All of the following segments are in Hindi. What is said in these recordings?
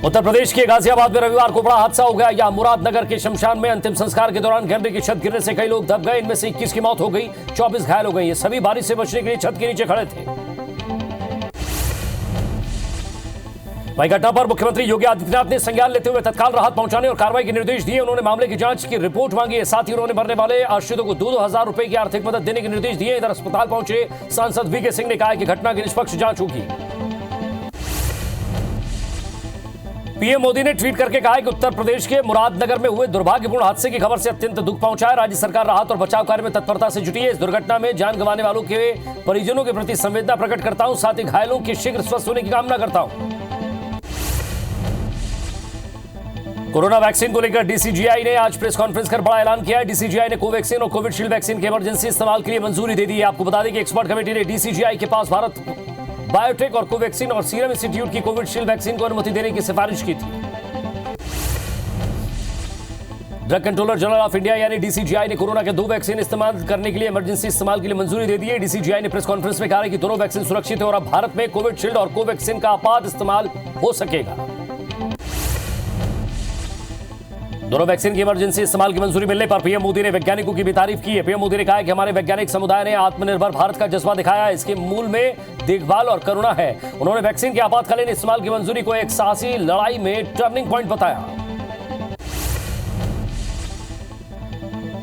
उत्तर प्रदेश के गाजियाबाद में रविवार को बड़ा हादसा हो गया। यहां मुरादनगर के शमशान में अंतिम संस्कार के दौरान घर की छत गिरने से कई लोग दब गए। इनमें से 21 की मौत हो गई, 24 घायल हो गए। ये सभी बारिश से बचने के लिए छत के नीचे खड़े थे। वहीं घटना पर मुख्यमंत्री योगी आदित्यनाथ ने संज्ञान लेते हुए तत्काल राहत पहुंचाने और कार्रवाई के निर्देश दिए। उन्होंने मामले की जांच की रिपोर्ट मांगी है। साथ ही उन्होंने मरने वाले आश्रितों को 2-2 हजार रुपए की आर्थिक मदद देने के निर्देश दिए। इधर अस्पताल पहुंचे सांसद वीके सिंह ने कहा कि घटना की निष्पक्ष जांच होगी। पीएम मोदी ने ट्वीट करके कहा कि उत्तर प्रदेश के मुरादनगर में हुए दुर्भाग्यपूर्ण हादसे की खबर से अत्यंत दुख पहुंचा है। राज्य सरकार राहत और बचाव कार्य में तत्परता से जुटी है। इस दुर्घटना में जान गंवाने वालों के परिजनों के प्रति संवेदना प्रकट करता हूं। साथ ही घायलों के शीघ्र स्वस्थ होने की कामना करता हूं। कोरोना वैक्सीन को लेकर डीसीजीआई ने आज प्रेस कॉन्फ्रेंस कर बड़ा ऐलान किया है। डीसीजीआई ने कोवैक्सीन और कोविशील्ड वैक्सीन के इमरजेंसी इस्तेमाल के लिए मंजूरी दे दी है। आपको बता दें कि एक्सपर्ट कमेटी ने डीसीजीआई के पास भारत बायोटेक और कोवैक्सीन और सीरम इंस्टीट्यूट की कोविशील्ड वैक्सीन को अनुमति देने की सिफारिश की थी। Drug controller general of India यानी डीसीजीआई ने कोरोना के 2 वैक्सीन इस्तेमाल करने के लिए इमरजेंसी इस्तेमाल के लिए मंजूरी दे दी है। डीसीजीआई ने प्रेस कॉन्फ्रेंस में कहा कि दोनों वैक्सीन सुरक्षित है और अब भारत में कोविशील्ड और कोवैक्सीन का आपात इस्तेमाल हो सकेगा। दोनों वैक्सीन की इमरजेंसी इस्तेमाल की मंजूरी मिलने पर पीएम मोदी ने वैज्ञानिकों की भी तारीफ की है। पीएम मोदी ने कहा कि हमारे वैज्ञानिक समुदाय ने आत्मनिर्भर भारत का जज्बा दिखाया है। इसके मूल में देखभाल और करुणा है। उन्होंने वैक्सीन के आपातकालीन इस्तेमाल की मंजूरी को एक साहसी लड़ाई में टर्निंग पॉइंट बताया।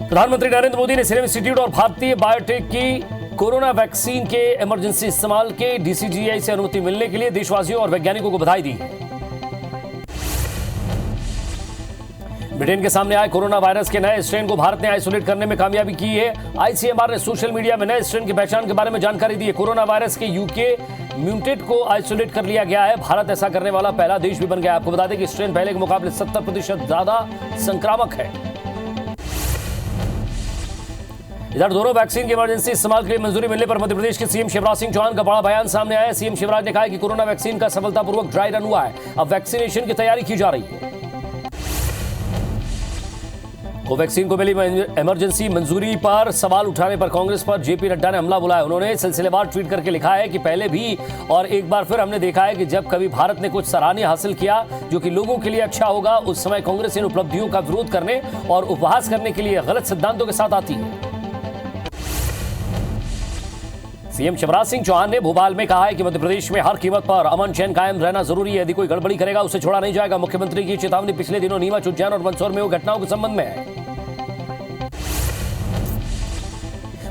प्रधानमंत्री नरेंद्र मोदी ने सीरम इंस्टीट्यूट और भारतीय बायोटेक की कोरोना वैक्सीन के इमरजेंसी इस्तेमाल के डीसीजीआई से अनुमति मिलने के लिए देशवासियों और वैज्ञानिकों को बधाई दी है। ब्रिटेन के सामने आए कोरोना वायरस के नए स्ट्रेन को भारत ने आइसोलेट करने में कामयाबी की है। आईसीएमआर ने सोशल मीडिया में नए स्ट्रेन की पहचान के बारे में जानकारी दी है। कोरोना वायरस के यूके म्यूटेट को आइसोलेट कर लिया गया है। भारत ऐसा करने वाला पहला देश भी बन गया है। आपको बता दें कि स्ट्रेन पहले के मुकाबले 70% ज्यादा संक्रामक है। इधर दोनों वैक्सीन के इमरजेंसी इस्तेमाल के लिए मंजूरी मिलने पर मध्य प्रदेश के सीएम शिवराज सिंह चौहान का बड़ा बयान सामने आया है। सीएम शिवराज ने कहा कि कोरोना वैक्सीन का सफलतापूर्वक ड्राई रन हुआ है। अब वैक्सीनेशन की तैयारी की जा रही है। कोवैक्सीन को मिली इमरजेंसी मंजूरी पर सवाल उठाने पर कांग्रेस पर जेपी नड्डा ने हमला बुलाया। उन्होंने सिलसिलेवार ट्वीट करके लिखा है कि पहले भी और एक बार फिर हमने देखा है कि जब कभी भारत ने कुछ सराहनीय हासिल किया जो कि लोगों के लिए अच्छा होगा, उस समय कांग्रेस इन उपलब्धियों का विरोध करने और उपहास करने के लिए गलत सिद्धांतों के साथ आती है। सीएम शिवराज सिंह चौहान ने भोपाल में कहा है कि मध्य प्रदेश में हर कीमत पर अमन चैन कायम रहना जरूरी है। यदि कोई गड़बड़ी करेगा उसे छोड़ा नहीं जाएगा। मुख्यमंत्री की चेतावनी पिछले दिनों नीमच, उज्जैन और मंदसौर में हुई घटनाओं के संबंध में है।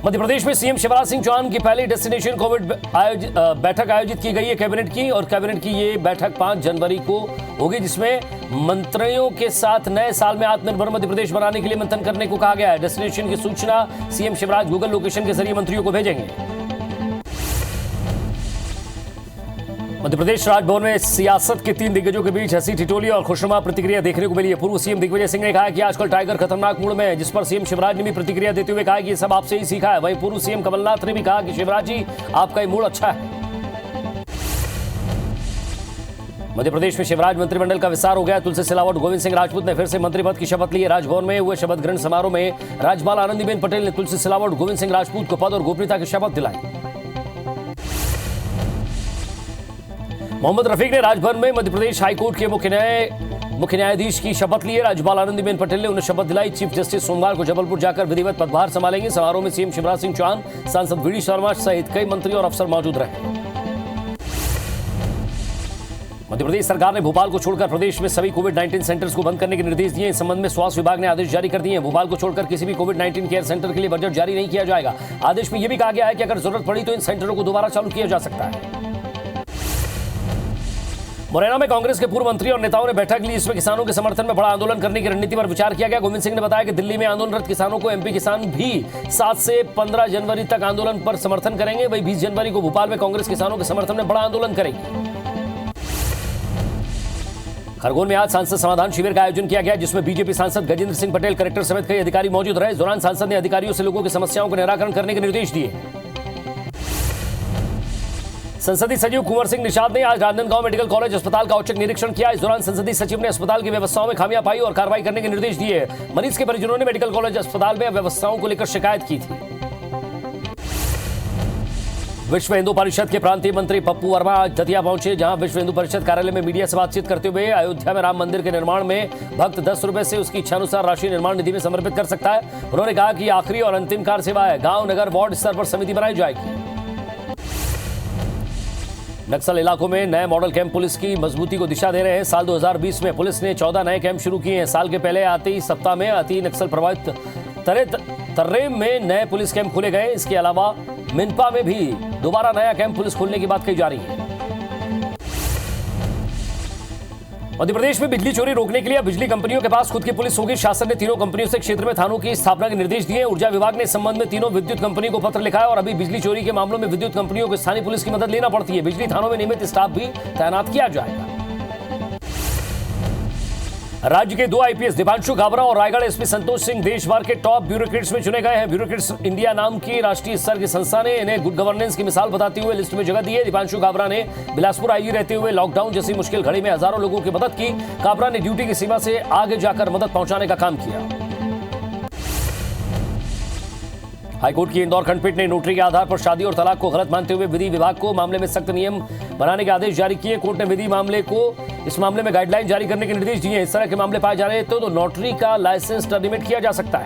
मध्य प्रदेश में सीएम शिवराज सिंह चौहान की पहली डेस्टिनेशन कोविड बैठक आयोजित की गई है कैबिनेट की। और कैबिनेट की ये बैठक 5 जनवरी को होगी, जिसमें मंत्रियों के साथ नए साल में आत्मनिर्भर मध्य प्रदेश बनाने के लिए मंथन करने को कहा गया है। डेस्टिनेशन की सूचना सीएम शिवराज गूगल लोकेशन के जरिए मंत्रियों को भेजेंगे। मध्य प्रदेश राजभवन में सियासत के 3 दिग्गजों के बीच हंसी ठिठोली और खुशनुमा प्रतिक्रिया देखने को मिली है। पूर्व सीएम दिग्विजय सिंह ने कहा कि आजकल टाइगर खतरनाक मूड में है, जिस पर सीएम शिवराज ने भी प्रतिक्रिया देते हुए कहा कि ये सब आपसे ही सीखा है। वहीं पूर्व सीएम कमलनाथ ने भी कहा कि शिवराज जी आपका ये मूड अच्छा है। मध्य प्रदेश में शिवराज मंत्रिमंडल का विस्तार हो गया। तुलसी सिलावट गोविंद सिंह राजपूत ने फिर से मंत्री पद की शपथ ली है। राजभवन में हुए शपथ ग्रहण समारोह में राज्यपाल आनंदीबेन पटेल ने तुलसी सिलावट गोविंद सिंह राजपूत को पद और गोपनीयता की शपथ दिलाई। मोहम्मद रफीक ने राजभवन में मध्य प्रदेश हाईकोर्ट के मुख्य न्यायाधीश की शपथ ली है। राज्यपाल आनंदीबेन पटेल ने उन्हें शपथ दिलाई। चीफ जस्टिस सोमवार को जबलपुर जाकर विधिवत पदभार संभालेंगे। समारोह में सीएम शिवराज सिंह चौहान, सांसद वीडी शर्मा सहित कई मंत्री और अफसर मौजूद रहे। मध्य प्रदेश सरकार ने भोपाल को छोड़कर प्रदेश में सभी कोविड-19 सेंटर्स को बंद करने के निर्देश दिए। इस संबंध में स्वास्थ्य विभाग ने आदेश जारी कर दिए हैं। भोपाल को छोड़कर किसी भी कोविड-19 केयर सेंटर के लिए बजट जारी नहीं किया जाएगा। आदेश में यह भी कहा गया है कि अगर जरूरत पड़ी तो इन सेंटरों को दोबारा चालू किया जा सकता है। मुरैना में कांग्रेस के पूर्व मंत्री और नेताओं ने बैठक ली। इसमें किसानों के समर्थन में बड़ा आंदोलन करने की रणनीति पर विचार किया गया। गोविंद सिंह ने बताया कि दिल्ली में आंदोलनरत किसानों को एमपी किसान भी 7 से 15 जनवरी तक आंदोलन पर समर्थन करेंगे। वहीं 20 जनवरी को भोपाल में कांग्रेस किसानों के समर्थन में बड़ा आंदोलन करेगी। खरगोन में आज सांसद समाधान शिविर का आयोजन किया गया, जिसमें बीजेपी सांसद गजेंद्र सिंह पटेल, कलेक्टर समेत कई अधिकारी मौजूद रहे। इस दौरान सांसद ने अधिकारियों से लोगों की समस्याओं का निराकरण करने के निर्देश दिए। संसदीय सचिव कुंवर सिंह निषाद ने आज राजनांदगांव मेडिकल कॉलेज अस्पताल का औचक निरीक्षण किया। इस दौरान संसदीय सचिव ने अस्पताल की व्यवस्थाओं में खामियां पाई और कार्रवाई करने के निर्देश दिए। मरीज के परिजनों ने मेडिकल कॉलेज अस्पताल में व्यवस्थाओं को लेकर शिकायत की थी। विश्व हिंदू परिषद के प्रांतीय मंत्री पप्पू वर्मा आज दतिया पहुंचे, जहां विश्व हिंदू परिषद कार्यालय में मीडिया से बातचीत करते हुए अयोध्या में राम मंदिर के निर्माण में भक्त 10 रुपए से उसकी इच्छानुसार राशि निर्माण निधि में समर्पित कर सकता है। उन्होंने कहा कि आखिरी और अंतिम कार सेवा है, गांव नगर वार्ड स्तर पर समिति बनाई जाएगी। नक्सल इलाकों में नए मॉडल कैंप पुलिस की मजबूती को दिशा दे रहे हैं। साल 2020 में पुलिस ने 14 नए कैंप शुरू किए हैं। साल के पहले आते ही सप्ताह में अति नक्सल प्रभावित तर्रेम में नए पुलिस कैंप खोले गए। इसके अलावा मिनपा में भी दोबारा नया कैंप पुलिस खोलने की बात कही जा रही है। मध्य प्रदेश में बिजली चोरी रोकने के लिए बिजली कंपनियों के पास खुद की पुलिस होगी। शासन ने तीनों कंपनियों से क्षेत्र में थानों की स्थापना के निर्देश दिए। ऊर्जा विभाग ने इस संबंध में तीनों विद्युत कंपनी को पत्र लिखा है और अभी बिजली चोरी के मामलों में विद्युत कंपनियों को स्थानीय पुलिस की मदद लेना पड़ती है। बिजली थानों में नियमित स्टाफ भी तैनात किया जाएगा। राज्य के 2 आईपीएस दीपांशु गाबरा और रायगढ़ एसपी संतोष सिंह देश भर के टॉप ब्यूरोक्रेट्स में चुने गए हैं। ब्यूरोक्रेट्स इंडिया नाम की राष्ट्रीय स्तर की संस्था ने इन्हें गुड गवर्नेंस की मिसाल बताते हुए लिस्ट में जगह दी है। दीपांशु गाबरा ने बिलासपुर आईजी रहते हुए लॉकडाउन जैसी मुश्किल घड़ी में हजारों लोगों की मदद की। गाबरा ने ड्यूटी की सीमा से आगे जाकर मदद पहुंचाने का काम किया। हाईकोर्ट की इंदौर खंडपीठ ने नोटरी के आधार पर शादी और तलाक को गलत मानते हुए विधि विभाग को मामले में सख्त नियम बनाने के आदेश जारी किए। कोर्ट ने विधि इस मामले में गाइडलाइन जारी करने के निर्देश दिए। इस तरह के मामले पाए जा रहे हैं तो नोटरी का लाइसेंस टर्मिनेट किया जा सकता है।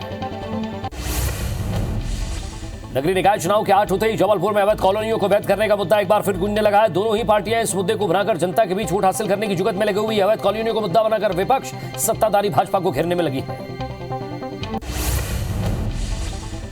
नगरीय निकाय चुनाव के 8 होते ही जबलपुर में अवैध कॉलोनियों को वैध करने का मुद्दा एक बार फिर गूंजने लगा है। दोनों ही पार्टियां इस मुद्दे को बनाकर जनता के बीच वोट हासिल करने की जुगत में लगी हुई है। अवैध कॉलोनियों को मुद्दा बनाकर विपक्ष सत्ताधारी भाजपा को घेरने में लगी है।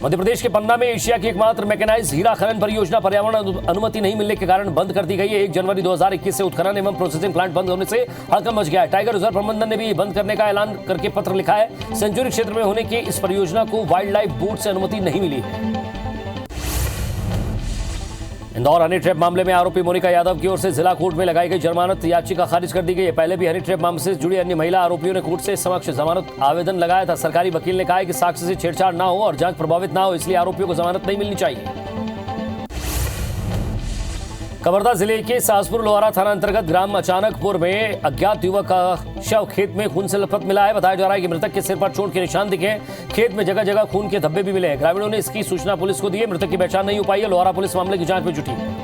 मध्य प्रदेश के पन्ना में एशिया की एकमात्र मैकेनाइज्ड हीरा खनन परियोजना पर्यावरण अनुमति नहीं मिलने के कारण बंद कर दी गई है। 1 जनवरी 2021 से उत्खनन एवं प्रोसेसिंग प्लांट बंद होने से हड़कंप मच गया है। टाइगर रिजर्व प्रबंधन ने भी बंद करने का ऐलान करके पत्र लिखा है। सेंचुरी क्षेत्र में होने की इस परियोजना को वाइल्ड लाइफ बोर्ड से अनुमति नहीं मिली है। इंदौर हनी ट्रैप मामले में आरोपी मोनिका यादव की ओर से जिला कोर्ट में लगाई गई जमानत याचिका खारिज कर दी गई है। पहले भी हनी ट्रैप मामले से जुड़ी अन्य महिला आरोपियों ने कोर्ट से समक्ष जमानत आवेदन लगाया था। सरकारी वकील ने कहा है कि साक्ष्य से छेड़छाड़ ना हो और जांच प्रभावित ना हो, इसलिए आरोपियों को जमानत नहीं मिलनी चाहिए। कवर्धा जिले के सासपुर लोहारा थाना अंतर्गत ग्राम अचानकपुर में अज्ञात युवक का शव खेत में खून से लथपथ मिला है। बताया जा रहा है कि मृतक के सिर पर चोट के निशान दिखे। खेत में जगह जगह खून के धब्बे भी मिले हैं। ग्रामीणों ने इसकी सूचना पुलिस को दी है। मृतक की पहचान नहीं हो पाई है। लोहारा पुलिस मामले की जांच में जुटी है।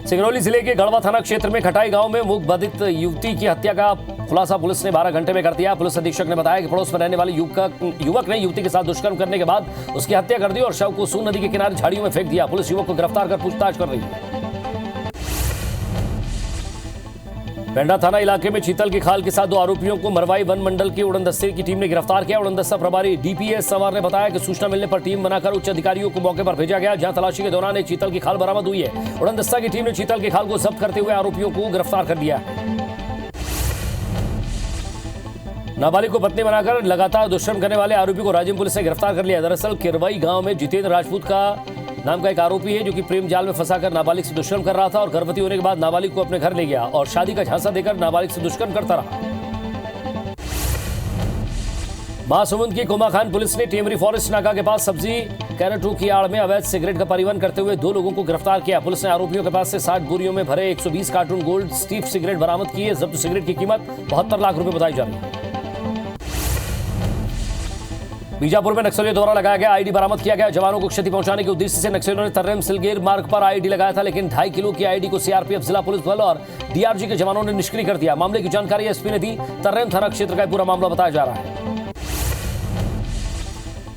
सिंगरौली जिले के गढ़वा थाना क्षेत्र में खटाई गांव में मूक बाधित युवती की हत्या का खुलासा पुलिस ने 12 घंटे में कर दिया। पुलिस अधीक्षक ने बताया कि पड़ोस में रहने वाले युवक ने युवती के साथ दुष्कर्म करने के बाद उसकी हत्या कर दी और शव को सून नदी के किनारे झाड़ियों में फेंक दिया। पुलिस युवक को गिरफ्तार कर पूछताछ कर रही है। पेंड्रा थाना इलाके में चीतल की खाल के साथ 2 आरोपियों को मरवाई वन मंडल की उड़नदस्ते की टीम ने गिरफ्तार किया। उड़नदस्ता प्रभारी डीपीएस सवार ने बताया कि सूचना मिलने पर टीम बनाकर उच्च अधिकारियों को मौके पर भेजा गया, जहां तलाशी के दौरान एक चीतल की खाल बरामद हुई है। उड़नदस्ता की टीम ने चीतल की खाल को जब्त करते हुए आरोपियों को गिरफ्तार कर लिया है। नाबालिग को पत्नी बनाकर लगातार दुष्कर्म करने वाले आरोपी को राजिम पुलिस ने गिरफ्तार कर लिया। दरअसल किरवई गांव में जितेंद्र राजपूत का नाम का एक आरोपी है जो कि प्रेम जाल में फंसाकर नाबालिग से दुष्कर्म कर रहा था और गर्भवती होने के बाद नाबालिग को अपने घर ले गया और शादी का झांसा देकर नाबालिग से दुष्कर्म करता रहा। महासमुंद की कोमाखान पुलिस ने टेमरी फॉरेस्ट नाका के पास सब्जी कैरेटों की आड़ में अवैध सिगरेट का परिवहन करते हुए 2 लोगों को गिरफ्तार किया। पुलिस ने आरोपियों के पास से 60 बोरियों में भरे 120 कार्टून गोल्ड स्टीफ सिगरेट बरामद किए। जब्त सिगरेट की कीमत 72 लाख रुपए बताई जा रही है। बीजापुर में नक्सलियों द्वारा लगाया गया आईडी बरामद किया गया। जवानों को क्षति पहुंचाने के उद्देश्य से नक्सलियों ने तर्रेम सिलगेर मार्ग पर आईडी लगाया था, लेकिन 2.5 किलो की आईडी को सीआरपीएफ, जिला पुलिस बल और डीआरजी के जवानों ने निष्क्रिय कर दिया। मामले की जानकारी एसपी ने दी। तर्रेम थाना क्षेत्र का पूरा मामला बताया जा रहा है।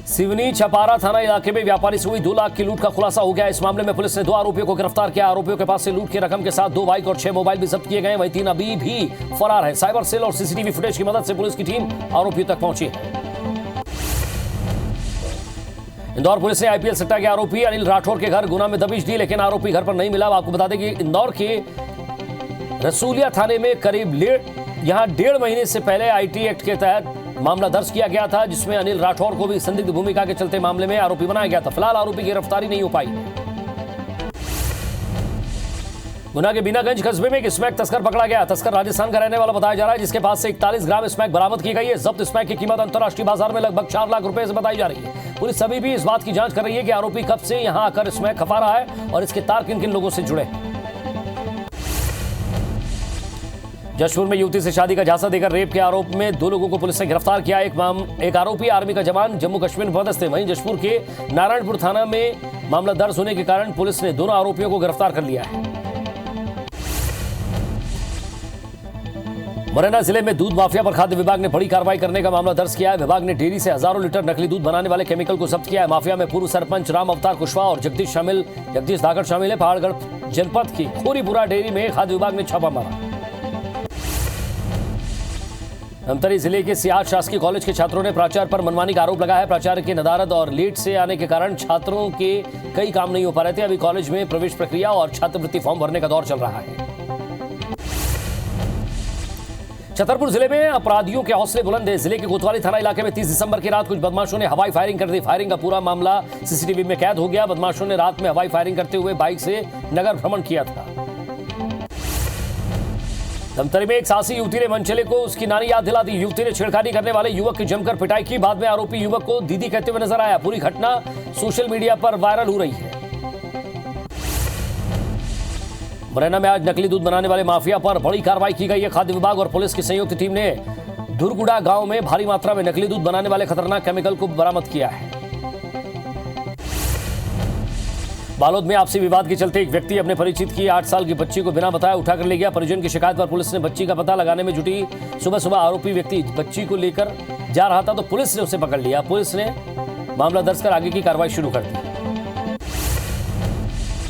सिवनी छपारा थाना इलाके में व्यापारी से हुई 2 लाख की लूट का खुलासा हो गया। इस मामले में पुलिस ने 2 आरोपियों को गिरफ्तार किया। आरोपियों के पास से लूट की रकम के साथ 2 बाइक और 6 मोबाइल भी जब्त किए गए। वहीं 3 अभी भी फरार है। साइबर सेल और सीसीटीवी फुटेज की मदद से पुलिस की टीम आरोपियों तक पहुंची है। इंदौर पुलिस ने आईपीएल सट्टा के आरोपी अनिल राठौर के घर गुना में दबिश दी, लेकिन आरोपी घर पर नहीं मिला। आपको बता दें कि इंदौर के रसूलिया थाने में करीब 1.5 महीने से पहले आईटी एक्ट के तहत मामला दर्ज किया गया था, जिसमें अनिल राठौर को भी संदिग्ध भूमिका के चलते मामले में आरोपी बनाया गया था। फिलहाल आरोपी की गिरफ्तारी नहीं हो पाई। गुना के बीनागंज कस्बे में एक स्मैक तस्कर पकड़ा गया। तस्कर राजस्थान का रहने वाला बताया जा रहा है, जिसके पास से 41 ग्राम स्मैक बरामद की गई है। जब्त स्मैक की कीमत अंतर्राष्ट्रीय बाजार में लगभग 4 लाख रुपए से बताई जा रही है। पुलिस अभी भी इस बात की जांच कर रही है कि आरोपी कब से यहां आकर स्मैक खपा रहा है और इसके तार किन किन लोगों से जुड़े। जशपुर में युवती से शादी का झांसा देकर रेप के आरोप में 2 लोगों को पुलिस ने गिरफ्तार किया। एक आरोपी आर्मी का जवान जम्मू कश्मीर में पदस्थ है। वहीं जशपुर के नारायणपुर थाना में मामला दर्ज होने के कारण पुलिस ने दोनों आरोपियों को गिरफ्तार कर लिया है। मुरैना जिले में दूध माफिया पर खाद्य विभाग ने बड़ी कार्रवाई करने का मामला दर्ज किया है। विभाग ने डेयरी से हजारों लीटर नकली दूध बनाने वाले केमिकल को जब्त किया है। माफिया में पूर्व सरपंच राम अवतार कुशवाहा और जगदीश धाकड़ शामिल है। पहाड़गढ़ जनपद की खोरीपुरा डेयरी में खाद्य विभाग ने छापा मारा। धमतरी जिले के सियाज शासकीय कॉलेज के छात्रों ने प्राचार्य पर मनमानी का आरोप लगाया है। प्राचार्य के नदारद और लेट से आने के कारण छात्रों के कई काम नहीं हो पा रहे थे। अभी कॉलेज में प्रवेश प्रक्रिया और छात्रवृत्ति फॉर्म भरने का दौर चल रहा है। छतरपुर जिले में अपराधियों के हौसले बुलंद है। जिले के कोतवाली थाना इलाके में 30 दिसंबर की रात कुछ बदमाशों ने हवाई फायरिंग कर दी। फायरिंग का पूरा मामला सीसीटीवी में कैद हो गया। बदमाशों ने रात में हवाई फायरिंग करते हुए बाइक से नगर भ्रमण किया था। धमतरी में एक साहसी युवती ने मनचले को उसकी नानी याद दिला दी। युवती ने छेड़खानी करने वाले युवक की जमकर पिटाई की। बाद में आरोपी युवक को दीदी कहते हुए नजर आया। पूरी घटना सोशल मीडिया पर वायरल हो रही है। मुरैना में आज नकली दूध बनाने वाले माफिया पर बड़ी कार्रवाई की गई है। खाद्य विभाग और पुलिस की संयुक्त टीम ने धुरगुड़ा गांव में भारी मात्रा में नकली दूध बनाने वाले खतरनाक केमिकल को बरामद किया है। बालोद में आपसी विवाद के चलते एक व्यक्ति अपने परिचित की 8 साल की बच्ची को बिना बताए उठाकर ले गया। परिजन की शिकायत पर पुलिस ने बच्ची का पता लगाने में जुटी। सुबह सुबह आरोपी व्यक्ति बच्ची को लेकर जा रहा था तो पुलिस ने उसे पकड़ लिया। पुलिस ने मामला दर्ज कर आगे की कार्रवाई शुरू कर दी।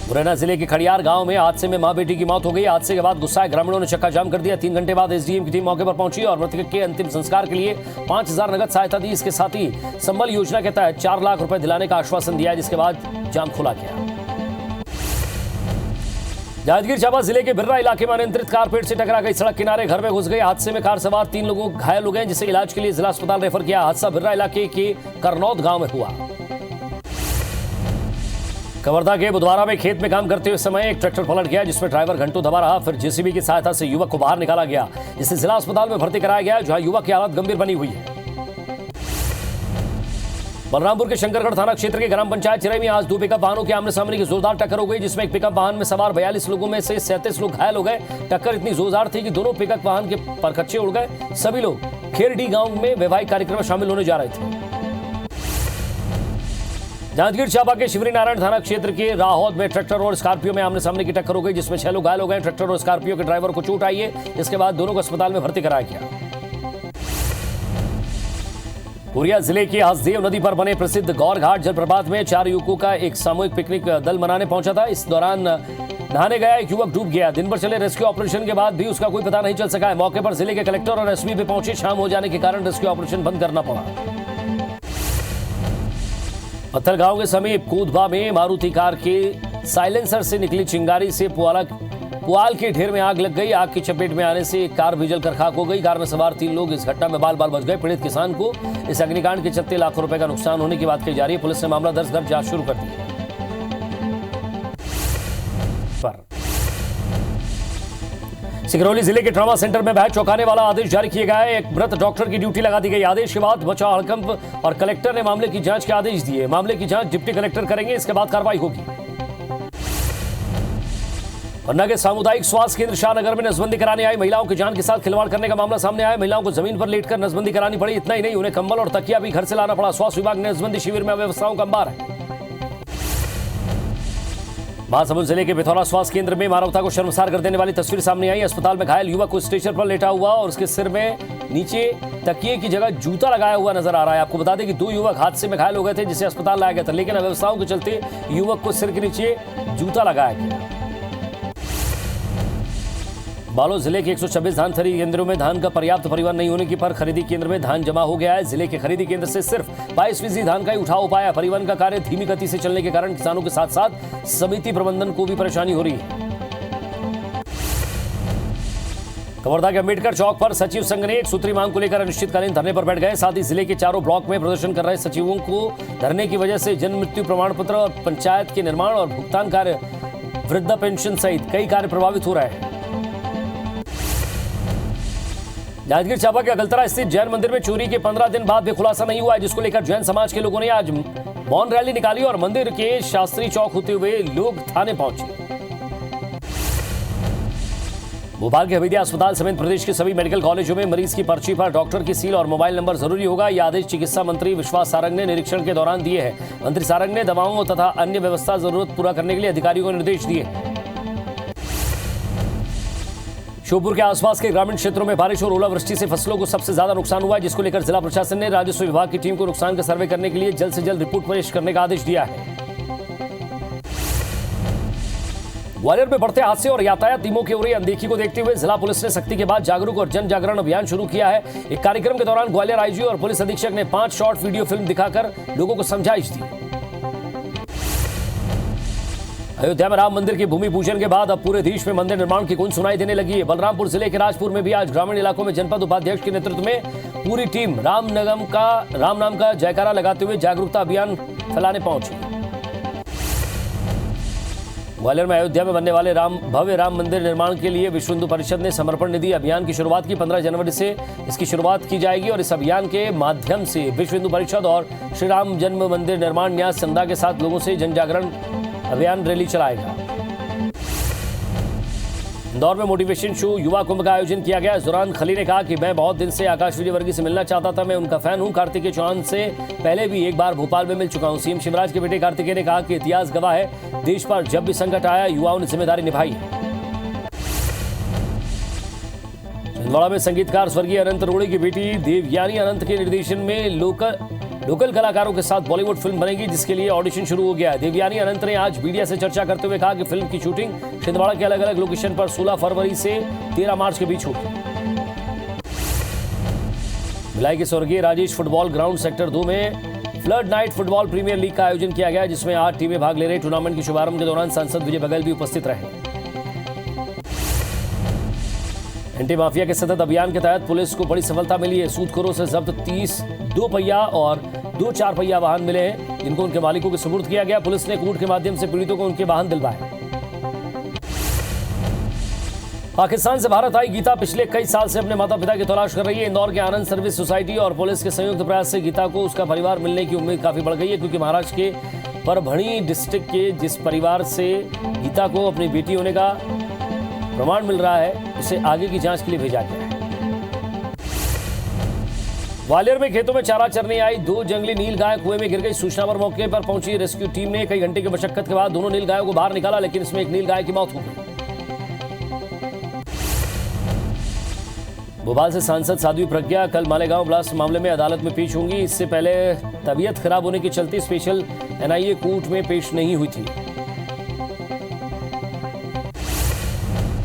मुरैना जिले के खड़ियार गांव में हादसे में मां बेटी की मौत हो गई। हादसे के बाद गुस्साए ग्रामीणों ने चक्का जाम कर दिया। 3 घंटे बाद एसडीएम की टीम मौके पर पहुंची और मृतक के अंतिम संस्कार के लिए 5000 नगद सहायता दी। इसके साथ ही संबल योजना के तहत 4 लाख रुपए दिलाने का आश्वासन दिया, जिसके बाद जाम खोला गया। जांजगीर चांपा जिले के बिर्रा इलाके में अनियंत्रित कार पेड़ से टकरा गई। सड़क किनारे घर में घुस गई। हादसे में कार सवार 3 लोग घायल हो गए, जिसे इलाज के लिए जिला अस्पताल रेफर किया। हादसा बिर्रा इलाके के करनौद गांव में हुआ। कवर्धा के बुधवारा में खेत में काम करते हुए समय एक ट्रैक्टर पलट गया, जिसमें ड्राइवर घंटों दबा रहा। फिर जेसीबी की सहायता से युवक को बाहर निकाला गया, जिसे जिला अस्पताल में भर्ती कराया गया, जहां युवक की हालत गंभीर बनी हुई है। बलरामपुर के शंकरगढ़ थाना क्षेत्र के ग्राम पंचायत चिरई में आज 2 पिकअप वाहनों की आमने सामने की जोरदार टक्कर हो गई, जिसमें एक पिकअप वाहन में सवार 42 लोगों में से 37 लोग घायल हो गए। टक्कर इतनी जोरदार थी कि दोनों पिकअप वाहन के परखच्चे उड़ गए। सभी लोग खेरडी गांव में वैवाहिक कार्यक्रम में शामिल होने जा रहे थे। जांजगीर चांपा के शिवरी नारायण थाना क्षेत्र के राहौद में ट्रैक्टर और स्कॉर्पियो में आमने सामने की टक्कर हो गई, जिसमें 6 लोग घायल हो गए। ट्रैक्टर और स्कॉर्पियो के ड्राइवर को चोट आई है, जिसके बाद दोनों को अस्पताल में भर्ती कराया गया। कोरिया जिले की हसदेव नदी पर बने प्रसिद्ध गौर घाट जलप्रपात में 4 युवकों का एक सामूहिक पिकनिक दल मनाने पहुंचा था। इस दौरान नहाने गया एक युवक डूब गया। दिन भर चले रेस्क्यू ऑपरेशन के बाद भी उसका कोई पता नहीं चल सका है। मौके पर जिले के कलेक्टर और एसपी भी पहुंचे। शाम हो जाने के कारण रेस्क्यू ऑपरेशन बंद करना पड़ा। पत्थर गांव के समीप कूदबा में मारुति कार के साइलेंसर से निकली चिंगारी से पुआल के ढेर में आग लग गई। आग की चपेट में आने से एक कार भी जलकर खाक हो गई। कार में सवार 3 लोग इस घटना में बाल बाल बच गए। पीड़ित किसान को इस अग्निकांड के चलते लाखों रुपए का नुकसान होने की बात कही जा रही है। पुलिस ने मामला दर्ज कर जांच शुरू कर दी है। सिगरौली जिले के ट्रॉमा सेंटर में बेहद चौंकाने वाला आदेश जारी किया गया है। एक मृत डॉक्टर की ड्यूटी लगा दी गई। आदेश के बाद बचा हड़कंप और कलेक्टर ने मामले की जांच के आदेश दिए। मामले की जांच डिप्टी कलेक्टर करेंगे, इसके बाद कार्रवाई होगी। पन्ना के सामुदायिक स्वास्थ्य केंद्र शाहनगर में नसबंदी कराने आई महिलाओं की जान के साथ खिलवाड़ करने का मामला सामने आया। महिलाओं को जमीन पर लेटकर नसबंदी करानी पड़ी। इतना ही नहीं, उन्हें कंबल और तकिया भी घर से लाना पड़ा। स्वास्थ्य विभाग ने नसबंदी शिविर में अव्यवस्थाओं का अंबार है। महासमुंद जिले के पिथौरा स्वास्थ्य केंद्र में मानवता को शर्मसार कर देने वाली तस्वीर सामने आई। अस्पताल में घायल युवक को स्ट्रेचर पर लेटा हुआ और उसके सिर में नीचे तकिए की जगह जूता लगाया हुआ नजर आ रहा है। आपको बता दें कि 2 युवक हादसे में घायल हो गए थे, जिसे अस्पताल लाया गया था, लेकिन अव्यवस्थाओं के चलते युवक को सिर के नीचे जूता लगाया गया। बालोद जिले के 126 धान खरीदी केंद्रों में धान का पर्याप्त परिवहन नहीं होने की पर खरीदी केंद्र में धान जमा हो गया है। जिले के खरीदी केंद्र से सिर्फ 22% धान का ही उठाव हो पाया। परिवहन का कार्य धीमी गति से चलने के कारण किसानों के साथ साथ समिति प्रबंधन को भी परेशानी हो रही है। कवर्धा के अम्बेडकर चौक पर सचिव संघ ने एक सूत्री मांग को लेकर अनिश्चितकालीन धरने पर बैठ गए। साथ ही जिले के चारों ब्लॉक में प्रदर्शन कर रहे सचिवों को धरने की वजह से जन्म मृत्यु प्रमाण पत्र और पंचायत के निर्माण और भुगतान कार्य, वृद्धा पेंशन सहित कई कार्य प्रभावित हो रहे हैं। जांजगीर चांपा के अगलतरा स्थित जैन मंदिर में चोरी के 15 दिन बाद भी खुलासा नहीं हुआ है, जिसको लेकर जैन समाज के लोगों ने आज मौन रैली निकाली और मंदिर के शास्त्री चौक होते हुए लोग थाने पहुंचे। भोपाल के हमीदिया अस्पताल समेत प्रदेश के सभी मेडिकल कॉलेजों में मरीज की पर्ची पर डॉक्टर की सील और मोबाइल नंबर जरूरी होगा। यह आदेश चिकित्सा मंत्री विश्वास सारंग ने निरीक्षण के दौरान दिए हैं। मंत्री सारंग ने दवाओं तथा अन्य व्यवस्था जरूरत पूरा करने के लिए अधिकारियों को निर्देश दिए। श्योपुर के आसपास के ग्रामीण क्षेत्रों में बारिश और ओलावृष्टि से फसलों को सबसे ज्यादा नुकसान हुआ है, जिसको लेकर जिला प्रशासन ने राजस्व विभाग की टीम को नुकसान का सर्वे करने के लिए जल्द से जल्द रिपोर्ट पेश करने का आदेश दिया है। ग्वालियर में बढ़ते हादसे और यातायात नियमों की हो रही अनदेखी को देखते हुए जिला पुलिस ने सख्ती के बाद जागरूक और जन जागरण अभियान शुरू किया है। एक कार्यक्रम के दौरान ग्वालियर आईजी और पुलिस अधीक्षक ने 5 शॉर्ट वीडियो फिल्म दिखाकर लोगों को समझाइश दी। अयोध्या में राम मंदिर के भूमि पूजन के बाद अब पूरे देश में मंदिर निर्माण की गूंज सुनाई देने लगी है। बलरामपुर जिले के राजपुर में भी आज ग्रामीण इलाकों में जनपद उपाध्यक्ष के नेतृत्व में पूरी टीम राम नाम का जयकारा लगाते हुए जागरूकता अभियान फैलाने पहुंची। ग्वालियर में अयोध्या में बनने वाले भव्य राम मंदिर निर्माण के लिए विश्व हिंदू परिषद ने समर्पण निधि अभियान की शुरुआत की। 15 जनवरी से इसकी शुरुआत की जाएगी और इस अभियान के माध्यम से विश्व हिंदू परिषद और श्री राम जन्म मंदिर निर्माण न्यास चंदा के साथ लोगों से जन जागरण अभियान रैली चलाएगा। इंदौर में मोटिवेशन शो युवा कुंभ का आयोजन किया गया। इस दौरान खली ने कहा कि मैं बहुत दिन से आकाश विजयवर्गीय से मिलना चाहता था, मैं उनका फैन हूं। कार्तिकेय चौहान से पहले भी एक बार भोपाल में मिल चुका हूं। सीएम शिवराज के बेटे कार्तिकेय ने कहा कि इतिहास गवाह है, देश पर जब भी संकट आया युवाओं ने जिम्मेदारी निभाई है। छिंदवाड़ा में संगीतकार स्वर्गीय अनंत रोड़े की बेटी देवयानी अनंत के निर्देशन में लोकल कलाकारों के साथ बॉलीवुड फिल्म बनेगी, जिसके लिए ऑडिशन शुरू हो गया है। देवयानी अनंत ने आज मीडिया से चर्चा करते हुए कहा कि फिल्म की शूटिंग छिंदवाड़ा के अलग अलग लोकेशन पर 16 फरवरी से 13 मार्च के बीच होगी। भिलाई के स्वर्गीय राजेश फुटबॉल ग्राउंड सेक्टर 2 में flood night football premier league का आयोजन किया गया, जिसमें 8 टीमें भाग ले रही। टूर्नामेंट के शुभारंभ के दौरान सांसद विजय बघेल भी उपस्थित रहे। एंटी माफिया के सतत अभियान के तहत पुलिस को बड़ी सफलता मिली है। सूदखोरों से जब्त 30 2 पहिया और 2 4 पहिया वाहन मिले हैं, जिनको उनके मालिकों के सुपुर्द किया गया। पुलिस ने कोर्ट के माध्यम से पीड़ितों को उनके वाहन दिलवाए। पाकिस्तान से भारत आई गीता पिछले कई साल से अपने माता पिता की तलाश कर रही है। इंदौर के आनंद सर्विस सोसाइटी और पुलिस के संयुक्त प्रयास से गीता को उसका परिवार मिलने की उम्मीद काफी बढ़ गई है, क्योंकि महाराष्ट्र के परभणी डिस्ट्रिक्ट के जिस परिवार से गीता को अपनी बेटी होने का प्रमाण मिल रहा है, उसे आगे की जांच के लिए भेजा गया है। ग्वालियर में खेतों में चारा चरने आई 2 जंगली नील गाय कुएं में गिर गई। सूचना पर मौके पर पहुंची रेस्क्यू टीम ने कई घंटे की मशक्कत के बाद दोनों नील गायों को बाहर निकाला, लेकिन इसमें एक नील गाय की मौत हो गई। भोपाल से सांसद साध्वी प्रज्ञा कल मालेगांव ब्लास्ट मामले में अदालत में पेश होंगी। इससे पहले तबीयत खराब होने के चलते स्पेशल एनआईए कोर्ट में पेश नहीं हुई थी।